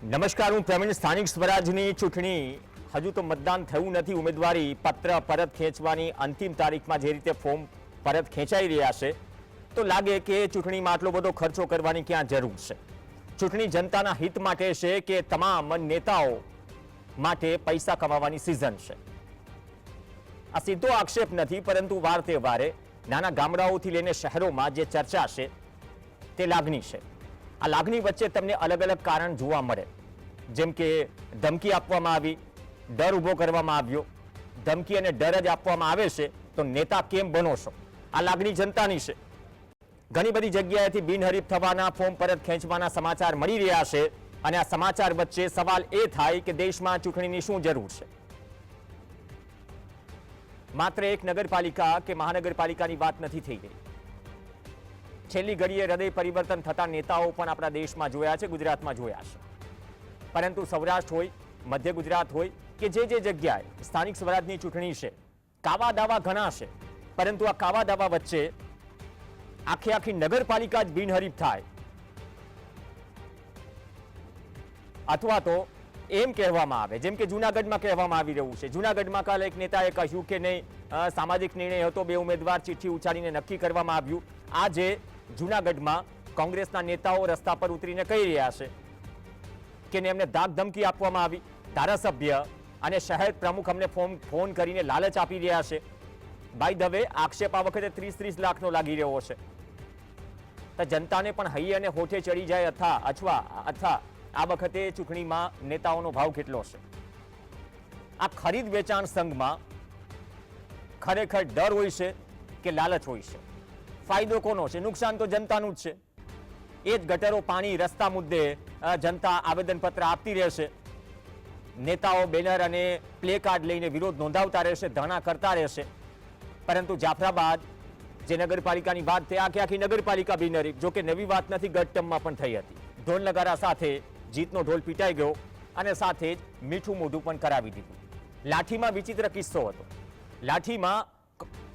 નમસ્કાર, હું પ્રવીણ. સ્થાનિક સ્વરાજની ચૂંટણી હજુ તો મતદાન થયું નથી. ઉમેદવારી પત્ર પરત ખેંચવાની અંતિમ તારીખમાં જે રીતે ફોર્મ પરત ખેંચાઈ રહ્યા છે તો લાગે કે ચૂંટણીમાં આટલો બધો ખર્ચો કરવાની ક્યાં જરૂર છે. ચૂંટણી જનતાના હિત માટે છે કે તમામ નેતાઓ માટે પૈસા કમાવાની સિઝન છે. આ સીધો આક્ષેપ નથી, પરંતુ વાર તહેવારે નાના ગામડાઓથી લઈને શહેરોમાં જે ચર્ચા છે તે લાગણી છે. આ લાગણી વચ્ચે તમને અલગ અલગ કારણ જોવા મળે, જેમ કે ધમકી આપવામાં આવી, ડર ઊભો કરવામાં આવ્યો. ધમકી અને ડર જ આપવામાં આવે છે તો નેતા કેમ બનો છો? આ લાગણી જનતાની છે. ઘણી બધી જગ્યાએથી બિનહરીફ થવાના, ફોર્મ પરત ખેંચવાના સમાચાર મળી રહ્યા છે અને આ સમાચાર વચ્ચે સવાલ એ થાય કે દેશમાં ચૂંટણીની શું જરૂર છે? માત્ર એક નગરપાલિકા કે મહાનગરપાલિકાની વાત નથી થઈ રહી. છેલ્લી ઘડીએ હૃદય પરિવર્તન થતા નેતાઓ પણ આપણા દેશમાં જોયા છે, ગુજરાતમાં જોયા છે. પરંતુ સૌરાષ્ટ્ર હોય, મધ્ય ગુજરાત હોય કે જે જગ્યાએ સ્થાનિક સ્વરાજની ચૂંટણી છે, કાવા દાવા ઘણા છે, પરંતુ આ કાવા દાવા વચ્ચે આખી નગરપાલિકા જ બિનહરીફ થાય, અથવા તો એમ કહેવામાં આવે જેમ કે જૂનાગઢમાં કહેવામાં આવી રહ્યું છે. જૂનાગઢમાં કાલે એક નેતાએ કહ્યું કે નહીં, સામાજિક નિર્ણય હતો, 2 ઉમેદવાર ચિઠ્ઠી ઉછાળીને નક્કી કરવામાં આવ્યું. આજે જૂનાગઢમાં કોંગ્રેસના નેતાઓ રસ્તા પર ઉતરીને કહી રહ્યા છે કે એમને ધાક ધમકી આપવામાં આવી. ધારાસભ્ય અને શહેર પ્રમુખ અમને ફોન કરીને લાલચ આપી રહ્યા છે. બાય ધ વે, આક્ષેપ આ વખતે 30-30 લાખનો લાગી રહ્યો છે. તો જનતાને પણ હૈયે અને હોઠે ચડી જાય અથવા આ વખતે ચૂંટણીમાં નેતાઓનો ભાવ કેટલો છે. આ ખરીદ વેચાણ સંઘમાં ખરેખર ડર હોય છે કે લાલચ હોય છે? ફાયદો કોનો છે? નુકસાન તો જનતાનું જ છે. એ જ ગટરો, પાણી, રસ્તા મુદ્દે જનતા આવેદનપત્ર આપતી રહેશે. નેતાઓ બેનર અને પ્લે કાર્ડ લઈને વિરોધ નોંધાવતા રહેશે, ધરણા કરતા રહેશે. પરંતુ જાફરાબાદ જે નગરપાલિકાની વાત થઈ, આખી નગરપાલિકા બિનહરીફ. જો કે નવી વાત નથી, ગત ટર્મમાં પણ થઈ હતી. ઢોલ નગારા સાથે જીતનો ઢોલ પીટાઈ ગયો અને સાથે જ મીઠું મોઢું પણ કરાવી દીધું. લાઠીમાં વિચિત્ર કિસ્સો હતો. લાઠીમાં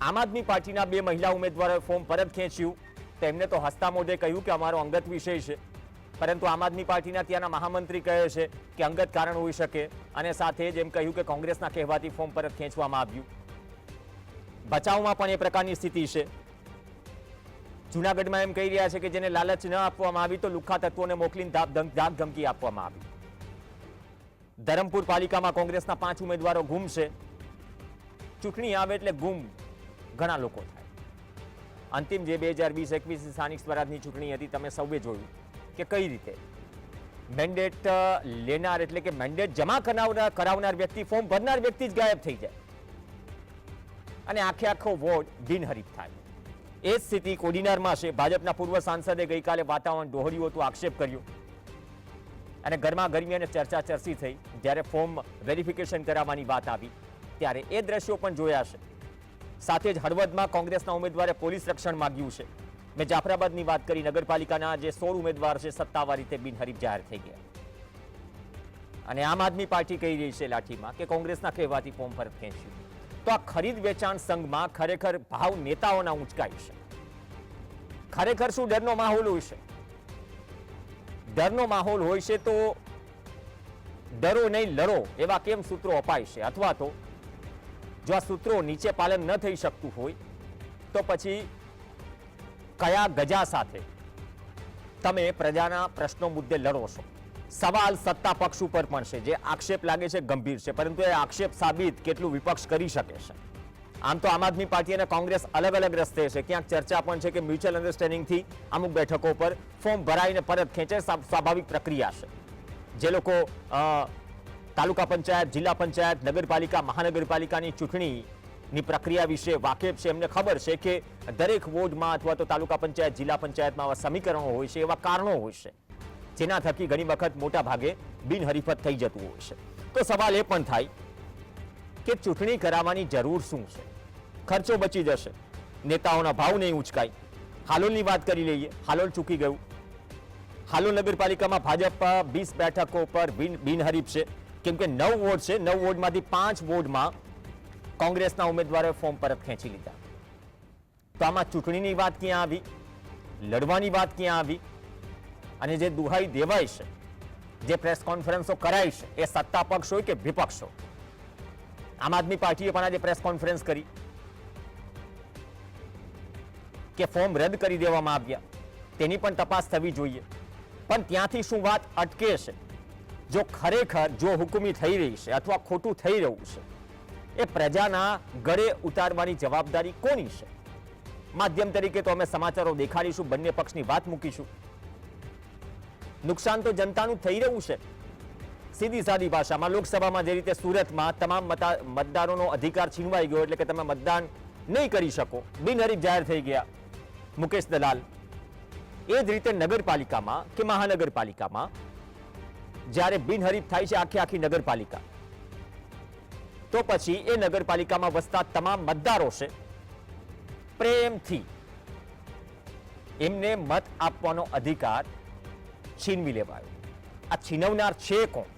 આમ આદમી પાર્ટીના 2 મહિલા ઉમેદવારોએ ફોર્મ પરત ખેંચ્યું. તો એમને તો હસતા મોઢે કહ્યું કે અમારો અંગત વિષય છે, પરંતુ આમ આદમી પાર્ટીના ત્યાંના મહામંત્રી કહે છે કે અંગત કારણ હોઈ શકે, અને સાથે જ એમ કહ્યું કે કોંગ્રેસના કહેવાથી ફોર્મ પરત ખેંચવામાં આવ્યું. ભચાઉમાં પણ એ પ્રકારની સ્થિતિ છે. જૂનાગઢમાં એમ કહી રહ્યા છે કે જેને લાલચ ન આપવામાં આવી તો લુખ્ખા તત્વોને મોકલીને ધાક ધમકી આપવામાં આવી. ધરમપુર પાલિકામાં કોંગ્રેસના 5 ઉમેદવારો ગુમ છે. ચૂંટણી આવે એટલે ગુમ ઘણા લોકો થાય. અંતિમ જે 2020-21 સ્થાનિક સ્વરાજની ચૂંટણી હતી, તમે સૌએ જોયું કે કઈ રીતે મેન્ડેટ લેનાર એટલે કે મેન્ડેટ જમા કરાવનાર વ્યક્તિ, ફોર્મ ભરનાર વ્યક્તિ જ ગાયબ થઈ જાય અને આખો વોર્ડ બિનહરીફ થાય. એ જ સ્થિતિ કોડીનારમાં છે. ભાજપના પૂર્વ સાંસદે ગઈકાલે વાતાવરણ દોહર્યું હતું, આક્ષેપ કર્યો અને ગરમાગરમી અને ચર્ચા ચર્ચી થઈ. જ્યારે ફોર્મ વેરિફિકેશન કરાવવાની વાત આવી ત્યારે એ દ્રશ્યો પણ જોયા છે. સાથે જ હળવદમાં કોંગ્રેસના ઉમેદવારે પોલીસ રક્ષણ માંગ્યું છે. મેં જાફરાબાદની વાત કરી. નગરપાલિકાના જે 16 ઉમેદવાર છે સત્તાવાર રીતે બિનહરીફ જાહેર થઈ ગયા. અને આમ આદમી પાર્ટી કહી રહી છે લાઠીમાં કે કોંગ્રેસના કહેવાથી ફોર્મ પરત ખેંચ્યું. તો આ ખરીદ વેચાણ સંઘમાં ખરેખર ભાવ નેતાઓના ઊંચકાય છે. ખરેખર શું ડરનો માહોલ હોય છે? ડરનો માહોલ હોય છે તો ડરો નહીં લડો એવા કેમ સૂત્રો અપાય છે? અથવા તો જો આ સૂત્રો નીચે પાલન ન થઈ શકતું હોય તો પછી કયા ગજા સાથે તમે પ્રજાના પ્રશ્નો મુદ્દે લડો છો? સવાલ સત્તા પક્ષ ઉપર પણ છે. જે આક્ષેપ લાગે છે ગંભીર છે, પરંતુ એ આક્ષેપ સાબિત કેટલું વિપક્ષ કરી શકે છે? આમ તો આમ આદમી પાર્ટી અને કોંગ્રેસ અલગ અલગ રસ્તે છે. ક્યાંક ચર્ચા પણ છે કે મ્યુચ્યુઅલ અન્ડરસ્ટેન્ડિંગથી અમુક બેઠકો પર ફોર્મ ભરાઈને પરત ખેંચે, સ્વાભાવિક પ્રક્રિયા છે. જે લોકો તાલુકા પંચાયત, જિલ્લા પંચાયત, નગરપાલિકા, મહાનગરપાલિકાની ચૂંટણીની પ્રક્રિયા વિશે વાકેફ છે, એમને ખબર છે કે દરેક વોર્ડમાં અથવા તો તાલુકા પંચાયત, જિલ્લા પંચાયતમાં આવા સમીકરણો હોય છે, એવા કારણો હોય છે જેના થકી ઘણી વખત મોટા ભાગે બિનહરીફત થઈ જતું હોય છે. તો સવાલ એ પણ થાય કે ચૂંટણી કરાવવાની જરૂર શું છે? ખર્ચો બચી જશે, નેતાઓના ભાવ નહીં ઉંચકાય. હાલોલની વાત કરી લઈએ. હાલોલ ચૂકી ગયું. હાલોલ નગરપાલિકામાં ભાજપ 20 બેઠકો પર બિનહરીફ છે, કેમ કે 9 વોર્ડ છે. 9 વોર્ડમાંથી 5 વોર્ડમાં કોંગ્રેસના ઉમેદવારોએ ફોર્મ પરત ખેંચી લીધા. તો આમાં ચૂંટણીની વાત ક્યાં આવી? લડવાની વાત ક્યાં આવી? અને જે દુહાઈ દેવાય છે જે પ્રેસ કોન્ફરન્સો કરાઈ છે એ સત્તા પક્ષ હોય કે વિપક્ષ હોય. આમ આદમી પાર્ટીએ પણ આજે પ્રેસ કોન્ફરન્સ કરી કે ફોર્મ રદ કરી દેવામાં આવ્યા, તેની પણ તપાસ થવી જોઈએ. પણ ત્યાંથી શું વાત અટકે છે? જો ખરેખર જો હુકુમી થઈ રહી છે અથવા ખોટું થઈ રહ્યું છે, એ પ્રજાના ગળે ઉતારવાની જવાબદારી કોની છે? માધ્યમ તરીકે તો અમે સમાચારો દેખાડીશું, બંને પક્ષની વાત મૂકીશું. નુકસાન તો જનતાનું થઈ રહ્યું છે. સીધી સાદી ભાષામાં લોકસભામાં જે રીતે સુરતમાં તમામ મતદારોનો અધિકાર છીનવાઈ ગયો, એટલે કે તમે મતદાન નહીં કરી શકો, બિનહરીફ જાહેર થઈ ગયા મુકેશ દલાલ. એ જ રીતે નગરપાલિકામાં કે મહાનગરપાલિકામાં જ્યારે બિનહરીફ થાય છે આખી નગરપાલિકા, તો પછી એ નગરપાલિકામાં વસતા તમામ મતદારો છે પ્રેમથી એમને મત આપવાનો અધિકાર છીનવી લેવાયો. આ છીનવનાર છે કોણ?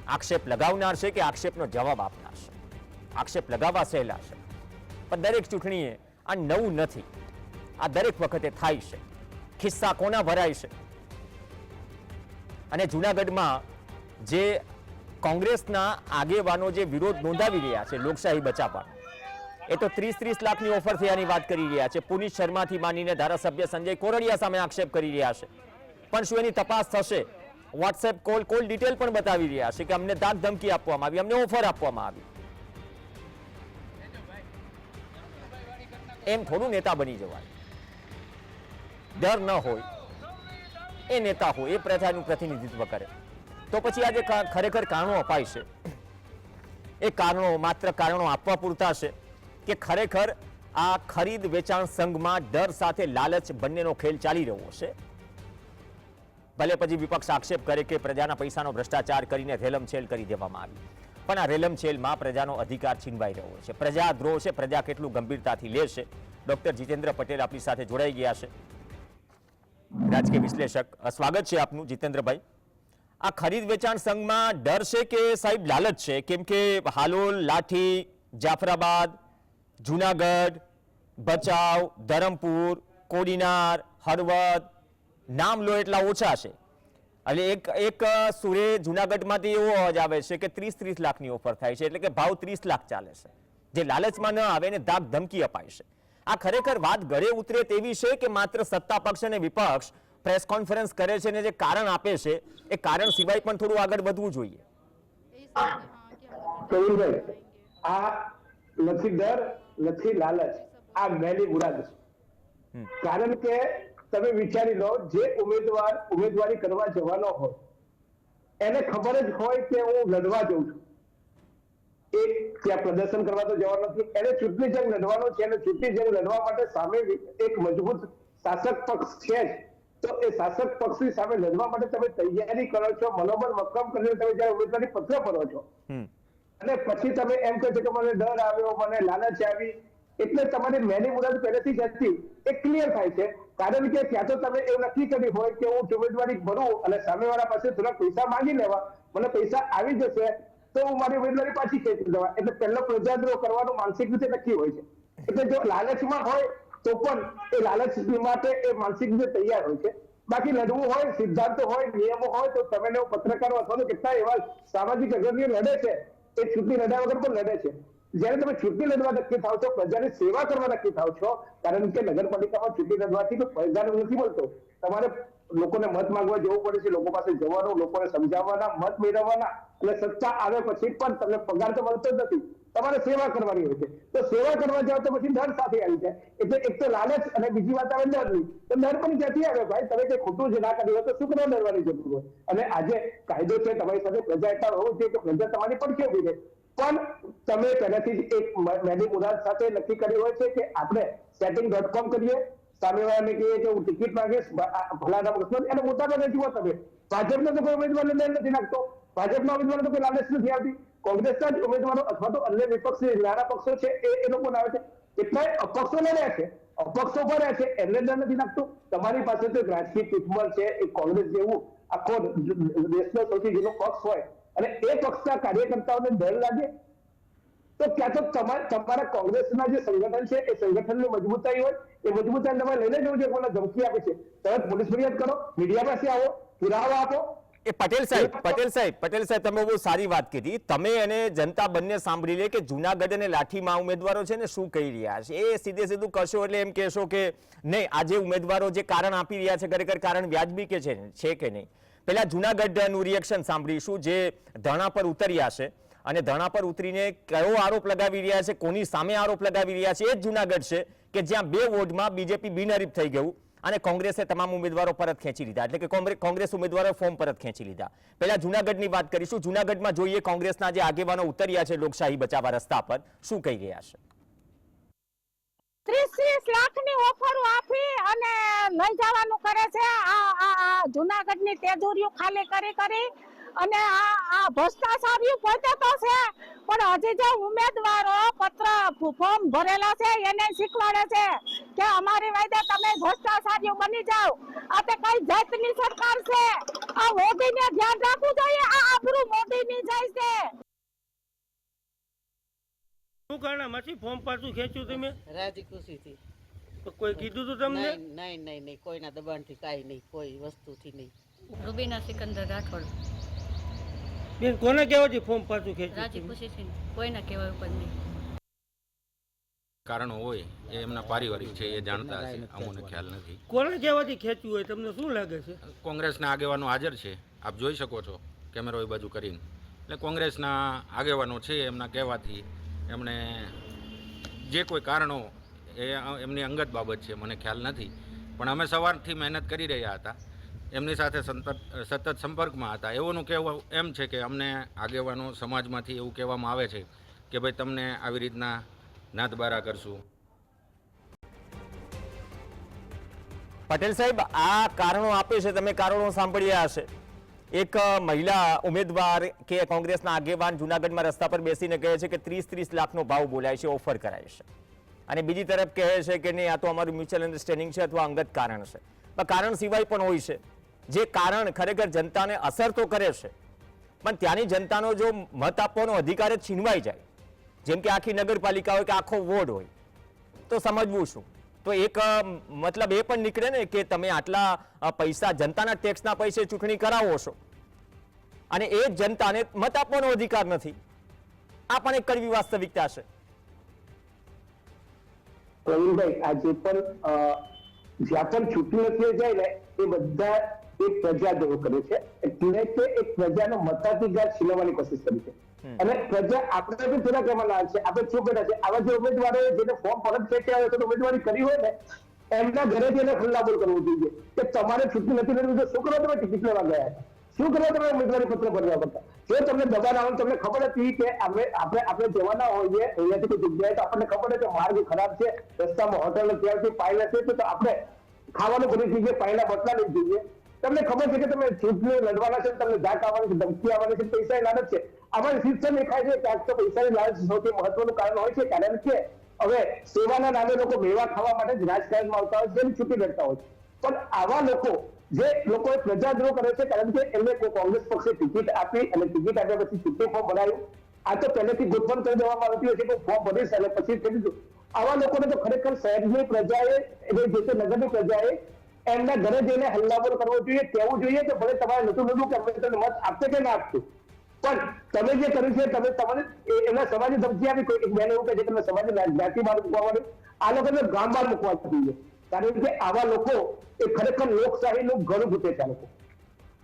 આક્ષેપ લગાવનાર છે કે આક્ષેપનો જવાબ આપનાર છે? આક્ષેપ લગાવવા સહેલા છે, પણ દરેક ચૂંટણીએ આ નવું નથી. આ દરેક વખતે થાય છે. ખિસ્સા કોના ભરાય છે? અને જૂનાગઢમાં જે કોંગ્રેસના આગેવાનો જે વિરોધ નોંધાવી રહ્યા છે લોકશાહી બચાવવાનો, એ તો 30-30 લાખની ઓફર થયાની વાત કરી રહ્યા છે. પુનિત શર્માથી માનીને ધારાસભ્ય સંજય કોરડિયા સામે આક્ષેપ કરી રહ્યા છે. પણ શું એની તપાસ થશે? વોટ્સએપ કોલ ડિટેલ પણ બતાવી રહ્યા છે કે અમને ધાક ધમકી આપવામાં આવી, અમને ઓફર આપવામાં આવી. એમ થોડું નેતા બની જવાય. ડર ન હોય, એ નેતા હોય, એ પ્રજાનું પ્રતિનિધિત્વ કરે. તો પછી આજે ખરેખર કારણો અપાય છે, એ કારણો માત્ર કારણો આપવા પૂરતા છે કે ખરેખર આ ખરીદ વેચાણ સંઘમાં ડર સાથે લાલચ બંનેનો ખેલ ચાલી રહ્યો છે? ભલે પછી વિપક્ષ આક્ષેપ કરે કે પ્રજાના પૈસાનો ભ્રષ્ટાચાર કરીને રેલમછેલ કરી દેવામાં આવી, પણ આ રેલમછેલમાં પ્રજાનો અધિકાર છીનવાઈ રહ્યો છે. પ્રજાદ્રોહ છે, પ્રજા કેટલું ગંભીરતાથી લે છે. ડોક્ટર જીતેન્દ્ર પટેલ આપણી સાથે જોડાઈ ગયા છે, રાજકીય વિશ્લેષક. સ્વાગત છે આપનું જીતેન્દ્રભાઈ. આ ખરીદ વેચાણ સંઘમાં ડર છે કે સાહેબ લાલચ છે? કેમ કે હાલોલ, લાઠી, જાફરાબાદ, જુનાગઢ, ભચાઉ, ધરમપુર, કોડીનાર, હળવદ, નામ લો એટલા ઓછા છે. એટલે એક સુરે જુનાગઢમાંથી એવો અવાજ આવે છે કે 30-30 લાખની ઓફર થાય છે, એટલે કે ભાવ 30 લાખ ચાલે છે. જે લાલચમાં ન આવે એને ધાક ધમકી અપાય છે. આ ખરેખર વાત ગળે ઉતરે તેવી છે કે માત્ર સત્તા પક્ષ અને વિપક્ષ પ્રેસ કોન્ફરન્સ કરે છે ને જે કારણ આપે છે એ કારણ સિવાય પણ થોડું આગળ વધવું જોઈએ? આ નથી ડર, નથી લાલચ, આ મેલી મુરાદ છે. કારણ કે તમે વિચારી લો, જે ઉમેદવારી કરવા જવાનો હોય એને ખબર જ હોય કે હું લડવા જઉં છું, એ ત્યાં પ્રદર્શન કરવા તો જવાનો નથી, એને ચૂંટણી જંગ લડવાનો છે. અને ચૂંટણી જંગ લડવા માટે સામે એક મજબૂત શાસક પક્ષ છે જ. તો એ શાસક પક્ષની સામે લડવા માટે તમે તૈયારી કરો છો, મનોબળ મક્કમ કરીને તમે જયારે ઉમેદવારી પત્ર ભરો છો અને પછી તમે એમ કહો છો કે મને ડર આવ્યો, મને લાલચ આવી, એટલે તમારી મેની મુરાદ પહેલેથી જ હતી એ ક્લિયર થાય છે. કારણ કે ત્યાં તો તમે એવું નક્કી કર્યું હોય કે હું ઉમેદવારી ભરું અને સામેવાળા પાસે થોડા પૈસા માંગી લેવા, મને પૈસા આવી જશે તો હું મારી ઉમેદવારી પાછી ખેંચી લેવા. એટલે પહેલો પ્રજાદ્રોહ કરવાનું માનસિક રીતે નક્કી હોય છે. એટલે જો લાલચમાં હોય તો પણ એ લાલચ માટે એ માનસિક રીતે તૈયાર હોય છે. બાકી લડવું હોય, સિદ્ધાંતો હોય, નિયમો હોય તો તમે પત્રકારો અથવા કેટલા એવા સામાજિક અગ્રણીઓ લડે છે, એ ચૂંટણી લડ્યા વગર પણ લડે છે. જયારે તમે ચૂંટણી લડવા નક્કી થાવ છો, પ્રજાની સેવા કરવા નક્કી થાવ છો, કારણ કે નગરપાલિકામાં ચૂંટણી લડવાથી તો પ્રજાને નથી મળતો. તમારે લોકોને મત માંગવા જવું પડે છે, લોકો પાસે જવાનું, લોકોને સમજાવવાના, મત મેળવવાના, અને સત્તા આવે પછી પણ તમને પગાર તો મળતો જ નથી, તમારે સેવા કરવાની હોય છે. તો સેવા કરવા જાવ તો પછી ડર સાથે આવી જાય. એટલે એક તો લાલચ અને બીજી વાત આવે ડરની. તો ડર પણ ક્યાંથી આવે ભાઈ? તમે કઈ ખોટું જ ના કર્યું હોય તો શું કરવા ડરવાની જરૂર હોય? અને આજે કાયદો છે, તમારી સાથે પ્રજા એટલા હોવું જોઈએ કે પ્રજા તમારી પડખે ઉભી રહે. પણ તમે પહેલાથી જ એક મેની મુરાદ સાથે નક્કી કર્યું હોય છે કે આપણે setting.com કરીએ, સામેવાળાને કહીએ કે હું ટિકિટ માંગીશ ભલાના પ્રશ્નો, એને મોટા ભાગે જુઓ તમે ભાજપનો તો કોઈ ઉમેદવાર નથી નાખતો, ભાજપના ઉમેદવારો તો કોઈ લાલચ નથી આવતી, કોંગ્રેસના જ ઉમેદવારો અથવા તો અન્ય વિપક્ષી નાના પક્ષો છે એ લોકોને આવે છે. કેટલાય અપક્ષો લડ્યા છે, અપક્ષો પણ રહ્યા છે, એમને ડર નથી નાખતું. તમારી પાસે તો રાજકીય પીઠબળ છે, એ કોંગ્રેસ જેવું આખો દેશનો સૌથી જૂનો પક્ષ હોય અને એ પક્ષના કાર્યકર્તાઓને ડર લાગે તો ક્યાં તો તમારા કોંગ્રેસના જે સંગઠન છે એ સંગઠનની મજબૂતાઈ હોય, એ મજબૂતાઈ તમારે લઈને જવું જોઈએ. કોને ધમકી આપે છે તરત પોલીસ ફરિયાદ કરો, મીડિયા પાસે આવો, પુરાવા આપો. એ પટેલ સાહેબ તમે બહુ સારી વાત કીધી. તમે અને જનતા બંને સાંભળી લે કે જુનાગઢ અને લાઠીમાં ઉમેદવારો છે ને શું કહી રહ્યા છે. એ સીધે સીધું કશો એટલે એમ કહેશો કે નહીં, આજે ઉમેદવારો જે કારણ આપી રહ્યા છે ખરેખર કારણ વ્યાજબી કે છે કે નહીં. પહેલા જુનાગઢનું રિએક્શન સાંભળીશું, જે ધરણા પર ઉતર્યા છે અને ધરણા પર ઉતરીને કયો આરોપ લગાવી રહ્યા છે, કોની સામે આરોપ લગાવી રહ્યા છે. એ જ જુનાગઢ છે કે જ્યાં 2 વોર્ડમાં બીજેપી બિનહરીફ થઈ ગયું અને કોંગ્રેસે તમામ ઉમેદવારો પરત ખેંચી લીધા, એટલે કે કોંગ્રેસ ઉમેદવારો ફોર્મ પરત ખેંચી લીધા. પહેલા જુનાગઢની વાત કરીશું. જુનાગઢમાં જોઈએ કોંગ્રેસના જે આગેવાનો ઉતર્યા છે લોકશાહી બચાવવા રસ્તા પર, શું કહી રહ્યા છે. 30 લાખની ઓફરો આપી અને લઈ જવાનું કરે છે. આ જુનાગઢની તેજોરીઓ ખાલી કરી અને આ ભ્રષ્ટાચારીઓ પોતે તો છે, પણ હજી જે ઉમેદવારો ફોર્મ ભરેલા છે એને શીખવાડે છે કે અમારી વાયદે તમે ભ્રષ્ટાચારીઓ બની જાઓ. આ તે કઈ જાતની સરકાર છે? આ મોદીને ધ્યાન રાખવું જોઈએ. આ આબરૂ મોદીની જાય છે. શું કારણમાંથી ફોર્મ પાછું ખેંચ્યું તમે? રાજી ખુશીથી. તો કોઈ કીધું તું તમને? નહીં, કોઈના દબાણથી કાંઈ નહીં, કોઈ વસ્તુથી નહીં. રૂબીના સિકંદર રાઠોડ. બેન, કોને કહેવાથી ફોર્મ પાછું ખેંચ્યું? રાજી ખુશીથી, કોઈના કહેવાય ઉપર નહીં. કારણો હોય એ એમના પારિવારિક છે, એ જાણતા હશે, અમને ખ્યાલ નથી. કોને કહેવાથી ખેંચ્યું હોય તમને શું લાગે છે? કોંગ્રેસના આગેવાનો હાજર છે, આપ જોઈ શકો છો કેમેરો એ બાજુ કરીને. એટલે કોંગ્રેસના આગેવાનો છે, એમના કહેવાથી એમણે જે કોઈ કારણો એ એમની અંગત બાબત છે, મને ખ્યાલ નથી. પણ અમે સવારથી મહેનત કરી રહ્યા હતા, એમની સાથે સતત સંપર્કમાં હતા. એઓનું કહેવું એમ છે કે અમને આગેવાનો સમાજમાંથી એવું કહેવામાં આવે છે કે ભાઈ તમને આવી રીતના નાતબારા કરશું. પટેલ સાહેબ, આ કારણો આપે છે, તમે કારણો સાંભળ્યા હશે. એક મહિલા ઉમેદવાર કે કોંગ્રેસના આગેવાન જુનાગઢમાં રસ્તા પર બેસીને કહે છે કે 30 લાખનો ભાવ બોલાય છે, ઓફર કરાય છે. અને બીજી તરફ કહે છે કે નહીં, આ તો અમારું મ્યુચ્યુઅલ અન્ડરસ્ટેન્ડિંગ છે અથવા અંગત કારણ છે. પણ કારણ સિવાય પણ હોય છે, જે કારણ ખરેખર જનતાને અસર તો કરે છે, પણ ત્યાંની જનતાનો જો મત આપવાનો અધિકાર જ છીનવાઈ જાય, જેમ કે આખી નગરપાલિકા હોય કે આખો વોર્ડ હોય, તો સમજવું શું? તો એક મતલબ એ પણ નીકળે ને કે તમે આટલા પૈસા જનતાના ટેક્સના પૈસે ચૂંટણી કરાવો છો અને એ જ જનતાને મત આપવાનો અધિકાર નથી. આ પણ એક કડવી વાસ્તવિકતા છે. પ્રવીણભાઈ, આ જે પણ જ્યાં પણ ચૂંટણી લખી જાય ને એ બધા એક પ્રજાદ્રોહ કરે છે, એટલે કે એક પ્રજાનો મતાધિકાર છીનવવાની કોશિશ કરી છે. અને પ્રજા આપણે બી થોડા કહેવાના છે, આપણે શું કર્યા છે, આવા જે ઉમેદવારો જેને ફોર્મ પરત ખેંચ્યા હોય તો ઉમેદવારી કરી હોય ને એમના ઘરેથી એને ખુલ્લાબોલ કરવું જોઈએ કે તમારે ચૂંટણી નથી લડવી તો શું કરો તમે ટિકિટ લેવા ગયા, શું કરો તમે ઉમેદવારી પત્ર ભરવા કરતા. જો તમને દબાણ આવે, તમને ખબર હતી કે આપણે જવાના હોઈએ અહીંયાથી કોઈ જગ્યાએ, તો આપણને ખબર છે કે માર્ગ ખરાબ છે, રસ્તામાં હોટલ ત્યાંથી પાયલા છે, તો આપણે ખાવાનું ભરી જઈએ, પાયલા બદલા લઈ જઈએ. તમને ખબર છે કે તમે ચૂંટણી લડવાના છે, તમને ધાક આવવાની છે, ધમકી આવવાની છે, પૈસા લાલચ છે. આમાં શિક્ષણ દેખાય છે ક્યાંક તો પૈસાની લાલચ સૌથી મહત્વનું કારણ હોય છે, કારણ કે હવે સેવાના નામે લોકો મેવા ખાવા માટે જ રાજકારણમાં આવતા હોય છે, જેની ચૂંટણી લડતા હોય છે. પણ આવા લોકો જે લોકોએ પ્રજાદ્રોહ કરે છે, કારણ કે એમને કોંગ્રેસ પક્ષે ટિકિટ આપી અને ટિકિટ આપ્યા પછી ચૂંટણી ફોર્મ ભરાયું. આ તો પહેલેથી ગોઠવણ કરી દેવામાં આવતી હોય છે કે ફોર્મ ભરીશ અને પછી કરી દીધું. આવા લોકોને તો ખરેખર શહેરની પ્રજાએ, જે તે નગરની પ્રજાએ એમના ઘરે જઈને હલ્લાબોલ કરવો જોઈએ, કહેવું જોઈએ કે ભલે તમારે નતું નતું કે અમે તમને મત આપશે કે ના આપશે, પણ તમે જે કર્યું છે, તમે તમારે એમના સમાજની ધમકી આપી. કોઈ એક બેન એવું કહે છે કે તમે સમાજની જ્ઞાતિ બહાર મૂકવાનું, આ લોકોને ગામ બહાર મૂકવા જોઈએ. કારણ કે આવા લોકો એ ખરેખર લોકશાહીનું ઘણું ઘૂંટે છે. આ લોકો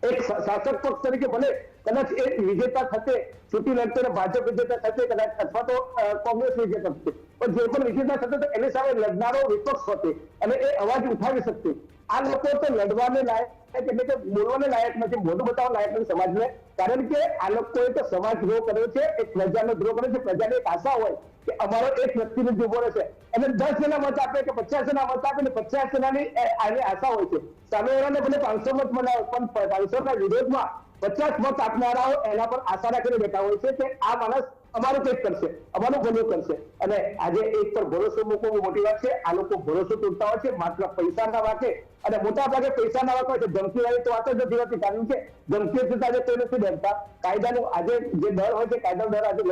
એક શાસક પક્ષ તરીકે ભલે કદાચ એ વિજેતા થશે, ચૂંટણી લડશે ને ભાજપ વિજેતા થશે કદાચ, અથવા તો કોંગ્રેસ વિજેતા થશે, પણ જે પણ વિજેતા થશે તો એની સામે લડનારો વિપક્ષ હશે અને એ અવાજ ઉઠાવી શકશે. આ લોકો તો લડવાને લાયક, એટલે કે બોલવાને લાયક નથી, મોઢું બતાવવા લાયક નથી સમાજને, કારણ કે આ લોકોએ તો સમાજ દ્રોહ કર્યો છે, એક પ્રજાનો દ્રોહ કર્યો છે. પ્રજાને એક આશા હોય કે અમારો એક વ્યક્તિને જ ઉભો રહેશે અને 10 જણા મત આપે કે 50 જણા મત આપે ને 50 જણાની આની આશા હોય છે. સામેવાળાને ભલે 500 મત મળાવે, પણ 500 ના વિરોધમાં 50 મત આપનારાઓ એના પર આશા રાખીને બેઠા હોય છે કે આ માણસ અમારું કંઈક કરશે, અમારું ભલું કરશે. અને આજે એક પર ભરોસો મૂકવો બહુ મોટી વાત છે. આ લોકો ભરોસો તોડતા હોય છે માત્ર પૈસાના વાકે, અને મોટા ભાગે પૈસાના વાકે હોય છે. ધમકી વાળી તો વાત જ નથી હોતી, કારણ કે ધમકીઓથી આજે કોઈ નથી ડરતા. કાયદાનું આજે જે ડર હોય છે, કાયદાનો ડર આજે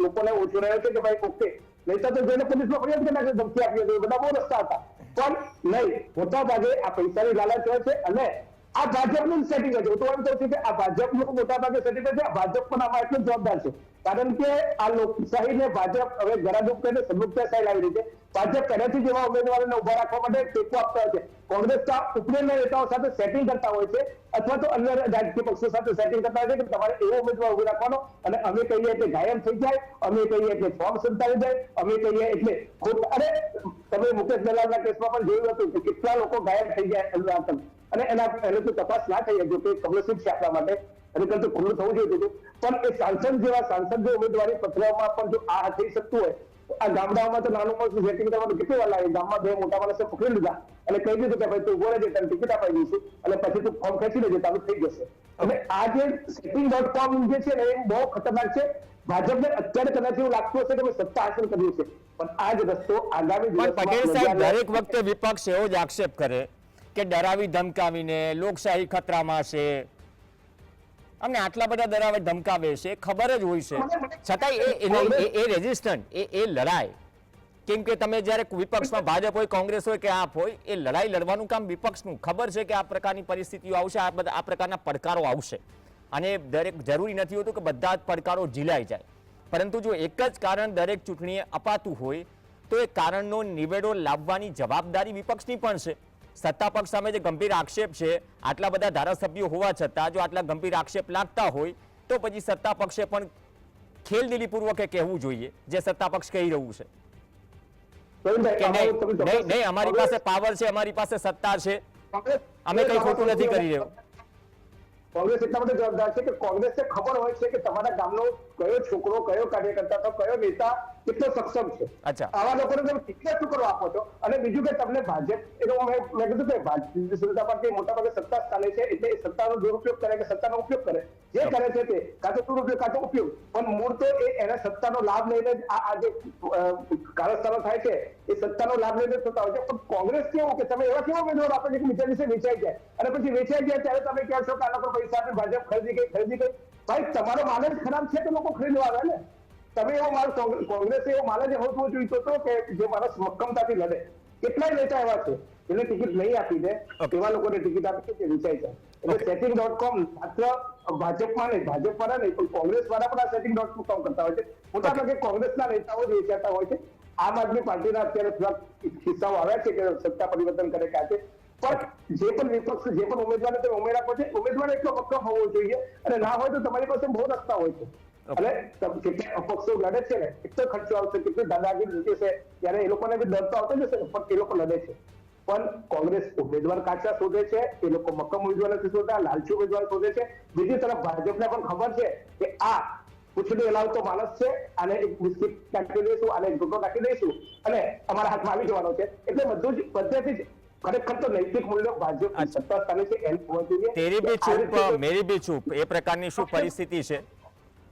લોકોને ઓછો રહ્યો છે કે ભાઈ ઓકે, નહીં તો જોઈને પોલીસમાં ફરિયાદ કરી નાખે, ધમકી આપી હતી, બધા બહુ રસ્તા હતા. પણ નહીં, મોટા ભાગે આ પૈસાની લાલચ હોય છે અને આ ભાજપનું સેટિંગ છે. હું તો એમ કહું છું કે આ ભાજપનું મોટા ભાગે સેટિંગ છે. આ ભાજપ પણ આમાં એટલું જવાબદાર છે, કારણ કે આ લોકશાહીને ભાજપ હવે ગરાદૂપ કરીને સમૃદ્ધશાહી લાવી રહી છે. ભાજપ પહેલેથી જ એવા ઉમેદવારોને ઉભા રાખવા માટે ટેકો આપતા હોય છે. કોંગ્રેસના ઉપરના નેતાઓ સાથે સેટિંગ કરતા હોય છે, અથવા તો અન્ય રાજકીય પક્ષો સાથે સેટિંગ કરતા હોય છે કે તમારે એવો ઉમેદવાર ઉભો રાખવાનો, અને અમે કહીએ એટલે ગાયબ થઈ જાય, અમે કહીએ એટલે ફોર્મ સંતાડી જાય, અમે કહીએ એટલે અરે તમે મુકેશ દલાલના કેસમાં પણ જોયું હતું કે કેટલા લોકો ગાયબ થઈ જાય, અને એની તો તપાસ ના થઈ જો કે કમનસીબ છે આપણા માટે, અને તો ખુલ્લું થવું જોઈએ હતું. પણ એ સાંસદ જે ઉમેદવારી પત્રમાં પણ જો આ થઈ શકતું હોય, આ ગામડાઓમાં તો નાનું મોટું સેટિંગ કરવાનું કેટલી વાર લાગે. ગામમાં બે મોટા માણસે પકડી લીધા અને કહી દીધું કે ભાઈ તું ઉભો રહેજે, તને ટિકિટ અપાઈ દઈશું, અને પછી તું ફોર્મ ખેંચી લેજે, તારું થઈ જશે. હવે આ જે setting.com જે છે ને એ બહુ ખતરનાક છે. ભાજપને અત્યારે કદાચ એવું લાગતું હશે કે અમે સત્તા હાંસલ કર્યું છે, પણ આ જ રસ્તો આગામી પણ પટેલ સાહેબ દિવસમાં દરેક વખતે વિપક્ષ એવો જ આક્ષેપ કરે કે ડરાવી ધમકાવીને લોકશાહી ખતરામાં છે, અમને આટલા બધા ડરાવે ધમકાવે છે, ખબર જ હોય છે, છતાંય એ રેઝિસ્ટન્ટ એ લડાય. કેમ કે તમે જ્યારે વિપક્ષમાં ભાજપ હોય, કોંગ્રેસ હોય કે આપ હોય, એ લડાઈ લડવાનું કામ વિપક્ષનું. ખબર છે કે આ પ્રકારની પરિસ્થિતિઓ આવશે, આ પ્રકારના પડકારો આવશે, અને દરેક જરૂરી નથી હોતું કે બધા જ પડકારો ઝીલાઈ જાય. પરંતુ જો એક જ કારણ દરેક ચૂંટણીએ અપાતું હોય તો એ કારણનો નિવેડો લાવવાની જવાબદારી વિપક્ષની પણ છે. સત્તા પક્ષ સામે જે ગંભીર આક્ષેપ છે, આટલા બધા ધારાસભ્યો હોવા છતાં જો આટલા ગંભીર આક્ષેપ લાગતા હોય તો પછી સત્તા પક્ષે પણ ખેલદિલીપૂર્વક કહેવું જોઈએ જે સત્તા પક્ષ કહી રહ્યું છે કે નહીં, અમારી પાસે પાવર છે, અમારી પાસે સત્તા છે, અમે કઈ ખોટું નથી કરી રહ્યું. કોંગ્રેસ એટલા માટે જવાબદાર છે કે કોંગ્રેસને ખબર હોય છે કે તમારા ગામનો કયો છોકરો, કયો કાર્યકર્તા, તો કયો નેતા કેટલો સક્ષમ છે. આવા લોકોને તમે ટિકિટ શું કરવા આપો છો? અને બીજું કે તમને ભાજપ, મેં કીધું કે ભારતીય જનતા પાર્ટી મોટાભાગે સત્તા સ્થાને છે, એટલે એ સત્તાનો દુરુપયોગ કરે કે સત્તાનો ઉપયોગ કરે, જે કરે છે તે કાં તો દુરુપયોગ કાં તો ઉપયોગ, પણ મૂળ તો એના સત્તાનો લાભ લઈને જ આ જે કારસ્તાનો થાય છે એ સત્તાનો લાભ લઈને થતા હોય છે. પણ કોંગ્રેસ કેવું કે તમે એવા કેવા ઉમેદવાર આપે છે કે બીજા દિવસે વેચાઈ જાય, અને પછી વેચાઈ જાય ત્યારે તમે કહો છો કે આના પર પૈસા આપી ભાજપ ખરીદી ગઈ. ભાઈ તમારો માલ જ ખરાબ છે તો લોકો ખરીદવા આવે ને. તમે એવો માલ, કોંગ્રેસે એવો માલ જ હોવો જોઈતો હતો કે જે માણસ મક્કમતાથી લડે. કેટલાય નેતા એવા છે જેને ટિકિટ નહીં આપી દે, એવા લોકોને ટિકિટ આપી છે વિચારી જાય. એટલે setting.com માત્ર ભાજપમાં નહીં, ભાજપવાળા નહીં, પણ કોંગ્રેસ વાળા પણ આ setting.com કરતા હોય છે. મોટાભાગે કોંગ્રેસના નેતાઓ જ વેચાતા હોય છે. આમ આદમી પાર્ટીના અત્યારે થોડા કિસ્સાઓ આવ્યા છે કે સત્તા પરિવર્તન કરે કે છે, પણ જે પણ વિપક્ષ, જે પણ ઉમેદવારને તમે ઉમેરા પછી ઉમેદવાર એટલો મક્કમ હોવો જોઈએ, અને ના હોય તો તમારી પાસે બહુ રસ્તા હોય છે. અને કેટલા અપક્ષો લડે છે ને, કેટલો ખર્ચો આવશે, કેટલી દાદાગીરી જશે, ત્યારે એ લોકોને બી ડર તો આવતો જશે ને, પણ એ લોકો લડે છે. પણ કોંગ્રેસ ઉમેદવાર કાચા શોધે છે, એ લોકો મક્કમ ઉમેદવાર નથી શોધતા, લાલચી ઉમેદવાર શોધે છે. બીજી તરફ ભાજપને પણ ખબર છે કે આ પૂછડી હલાવતો માણસ છે, આને એક બિસ્કિટ નાખી દઈશું, આને એક ગુટો નાખી દઈશું, અને અમારા હાથમાં આવી જવાનો છે. એટલે બધું જ પદ્ધતિ જ ખરેખર તો નૈતિક મૂલ્યો ભાજપ સત્તા સ્થાને છે એમ હોવા જોઈએ. તેરી બી ચૂપ મેરી બી ચૂપ, એ પ્રકારની શું પરિસ્થિતિ છે?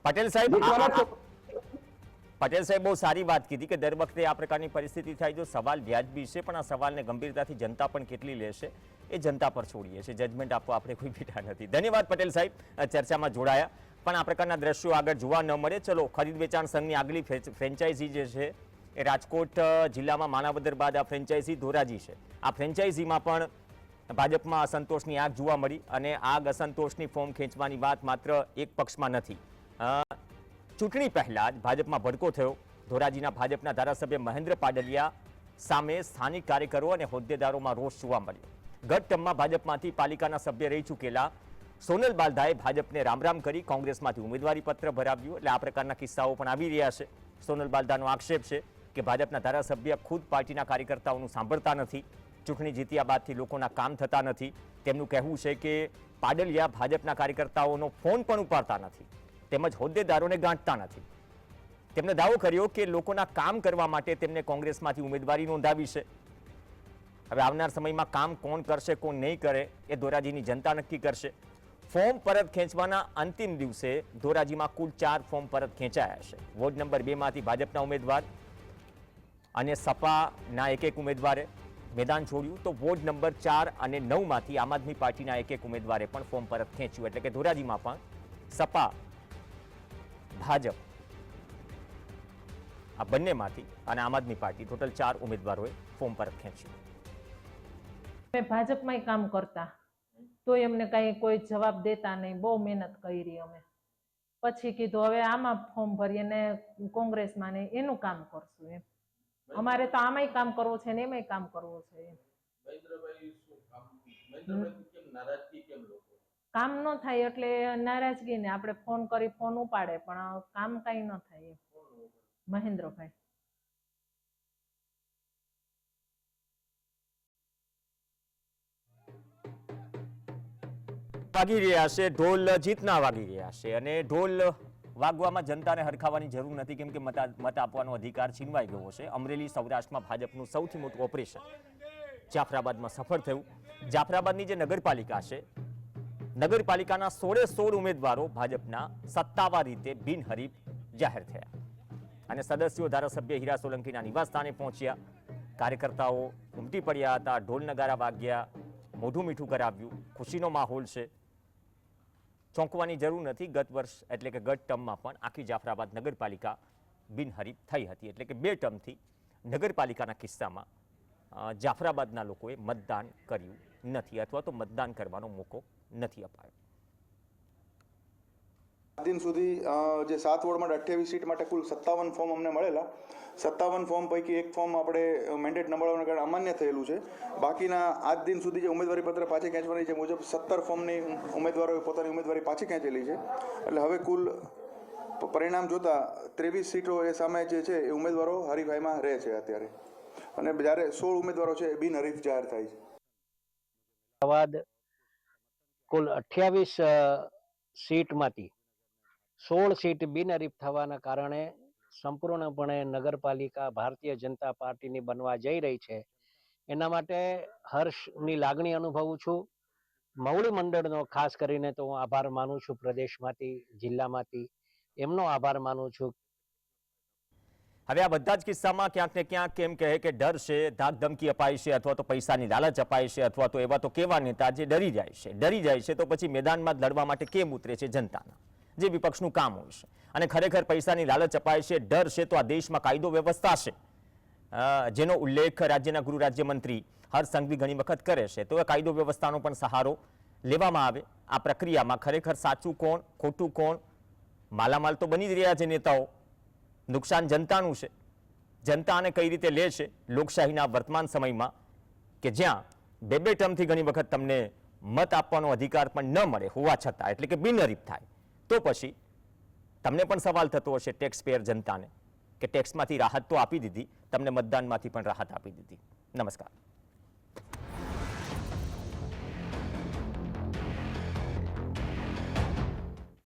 પટેલ સાહેબ બહુ સારી વાત કીધી કે દર વખતે આ પ્રકારની પરિસ્થિતિ થાય જો સવાલ વ્યાજબી છે, પણ આ સવાલને ગંભીરતાથી જનતા પણ કેટલી લેશે એ જનતા પર છોડીએ છીએ. જજમેન્ટ આપવા આપણે કોઈ બેઠા નથી. ધન્યવાદ પટેલ સાહેબ, ચર્ચામાં જોડાયા. પણ આ પ્રકારના દ્રશ્યો આગળ જોવા ન મળે. ચલો, ખરીદ વેચાણ સંઘની આગલી ફ્રેન્ચાઇઝી જે છે એ રાજકોટ જિલ્લામાં માણાવદર બાદ આ ફ્રેન્ચાઇઝી ધોરાજી છે. આ ફ્રેન્ચાઇઝીમાં પણ ભાજપમાં અસંતોષની આગ જોવા મળી, અને આગ અસંતોષની ફોર્મ ખેંચવાની વાત માત્ર એક પક્ષમાં નથી. ચૂંટણી પહેલા જ ભાજપમાં ભડકો થયો. ધોરાજીના ભાજપના ધારાસભ્ય મહેન્દ્ર પાડલિયા સામે સ્થાનિક કાર્યકરો અને હોદ્દેદારોમાં રોષ જોવા મળ્યો. ગત ટર્મમાં ભાજપમાંથી પાલિકાના સભ્ય રહી ચૂકેલા સોનલ બાલદાએ ભાજપને રામ કરી કોંગ્રેસમાંથી ઉમેદવારી પત્ર ભરાવ્યું. એટલે આ પ્રકારના કિસ્સાઓ પણ આવી રહ્યા છે. સોનલ બાલદાનો આક્ષેપ છે કે ભાજપના ધારાસભ્ય ખુદ પાર્ટીના કાર્યકર્તાઓનું સાંભળતા નથી, ચૂંટણી જીત્યા બાદથી લોકોના કામ થતા નથી. તેમનું કહેવું છે કે પાડલિયા ભાજપના કાર્યકર્તાઓનો ફોન પણ ઉપાડતા નથી, તેમજ હોદ્દેદારોને ગાંઠતા નથી. તેમણે દાવો કર્યો કે લોકોના કામ કરવા માટે તેમને કોંગ્રેસમાંથી ઉમેદવારી નોંધાવી છે. હવે આવનાર સમયમાં કામ કોણ કરશે, કોણ નહીં કરે એ ધોરાજીની જનતા નક્કી કરશે. ફોર્મ પરત ખેંચવાના અંતિમ દિવસે ધોરાજીમાં કુલ 4 ફોર્મ પરત ખેંચાયા છે. વોર્ડ નંબર 2 માંથી ભાજપના ઉમેદવાર અને સપાના એક ઉમેદવારે મેદાન છોડ્યું, તો વોર્ડ નંબર 4 અને 9 માંથી આમ આદમી પાર્ટીના એક ઉમેદવારે પણ ફોર્મ પરત ખેંચ્યું. એટલે કે ધોરાજીમાં પણ સપા, ભાજપ આ બંનેમાંથી અને આમ આદમી પાર્ટી ટોટલ 4 ઉમેદવારોએ ફોર્મ પરત ખેંચ્યું. ભાજપમાં કામ કરતા તો એમને કઈ કોઈ જવાબ દેતા નહીં. બહુ મહેનત કરી અમે. પછી કીધું હવે આમાં ફોર્મ ભરીએ ને કોંગ્રેસમાં ને એનું કામ કરશું એમ. અમારે તો આમાંય કામ કરવું છે ને એમાંય કામ કરવું છે એમ. કામ ન થાય એટલે નારાજગી ને આપણે ફોન કરી ફોન ઉપાડે પણ કામ કઈ ન થાય એમ. મહેન્દ્રભાઈ વાગી રહ્યા છે, ઢોલ જીતના વાગી રહ્યા છે અને ઢોલ વાગવામાં જનતાને હરખાવાની જરૂર નથી કેમ કે મત આપવાનો અધિકાર છીનવાઈ ગયો છે. અમરેલી સૌરાષ્ટ્રમાં ભાજપનું સૌથી મોટું ઓપરેશન જાફરાબાદમાં સફળ થયું. જાફરાબાદની જે નગરપાલિકા છે, નગરપાલિકાના 16 ઉમેદવારો ભાજપના સત્તાવાર રીતે બિનહરીફ જાહેર થયા અને સદસ્યો ધારાસભ્ય હીરા સોલંકીના નિવાસસ્થાને પહોંચ્યા. કાર્યકર્તાઓ ઉમટી પડ્યા હતા, ઢોલ નગારા વાગ્યા, મોઢું મીઠું કરાવ્યું, ખુશીનો માહોલ છે. ચોંકવાની જરૂર નથી. ગત વર્ષ એટલે કે ગત ટર્મમાં પણ આખી જાફરાબાદ નગરપાલિકા બિનહરીફ થઈ હતી એટલે કે 2 ટર્મથી નગરપાલિકાના કિસ્સામાં જાફરાબાદના લોકોએ મતદાન કર્યું નથી અથવા તો મતદાન કરવાનો મોકો નથી અપાયો. દિન સુધી જે 7 વોર્ડ માટે 28 સીટ માટે કુલ 57 ફોર્મ અમને મળેલા. 57 ફોર્મ પૈકી એક ફોર્મ આપણે મેન્ડેટ ન મળવાના કારણે અમાન્ય થયેલું છે. બાકીના આજ દિન સુધી જે ઉમેદવારી પત્ર પાછી ખેંચવાની છે મુજબ 17 ફોર્મની ઉમેદવારોએ પોતાની ઉમેદવારી પાછી ખેંચેલી છે. એટલે હવે કુલ પરિણામ જોતા 23 સીટો એ સામે જે છે એ ઉમેદવારો હરીફાઈમાં રહે છે અત્યારે અને જ્યારે 16 ઉમેદવારો છે એ બિનહરીફ જાહેર થાય છે. કુલ 28 સીટમાંથી 16 સીટ બિનહરીફ થવાના કારણે સંપૂર્ણપણે નગરપાલિકા ભારતીય જનતા પાર્ટીની બનવા જઈ રહી છે. એના માટે હર્ષની લાગણી અનુભવું છું. મવડી મંડળનો ખાસ કરીને તો હું આભાર માનું છું. પ્રદેશમાંથી, જિલ્લામાંથી એમનો આભાર માનું છું. હવે આ બધા જ કિસ્સામાં ક્યાંક ને ક્યાંક કેમ કહે કે ડર છે, ધાક ધમકી અપાય છે અથવા તો પૈસાની લાલચ અપાય છે અથવા તો એવા તો કેવા નેતા જે ડરી જાય છે તો પછી મેદાનમાં લડવા માટે કેમ ઉતરે છે જનતાના, જે વિપક્ષનું કામ હોય છે. અને ખરેખર પૈસાની લાલચ અપાય છે, ડર છે તો આ દેશમાં કાયદો વ્યવસ્થા છે જેનો ઉલ્લેખ રાજ્યના ગૃહ રાજ્યમંત્રી હર્ષ સંઘવી ઘણી વખત કરે છે. તો એ કાયદો વ્યવસ્થાનો પણ સહારો લેવામાં આવે. આ પ્રક્રિયામાં ખરેખર સાચું કોણ, ખોટું કોણ, માલામાલ તો બની જ રહ્યા છે નેતાઓ. નુકસાન જનતાનું છે. જનતા આને કઈ રીતે લે છે લોકશાહીના વર્તમાન સમયમાં કે જ્યાં 2 ટર્મથી ઘણી વખત તમને મત આપવાનો અધિકાર પણ ન મળે હોવા છતાં એટલે કે બિનહરીફ થાય તો પછી તમને પણ સવાલ થતો હશે ટેક્સ પેયર જનતાને કે ટેક્સમાંથી રાહત તો આપી દીધી, તમને મતદાનમાંથી પણ રાહત આપી દીધી. નમસ્કાર.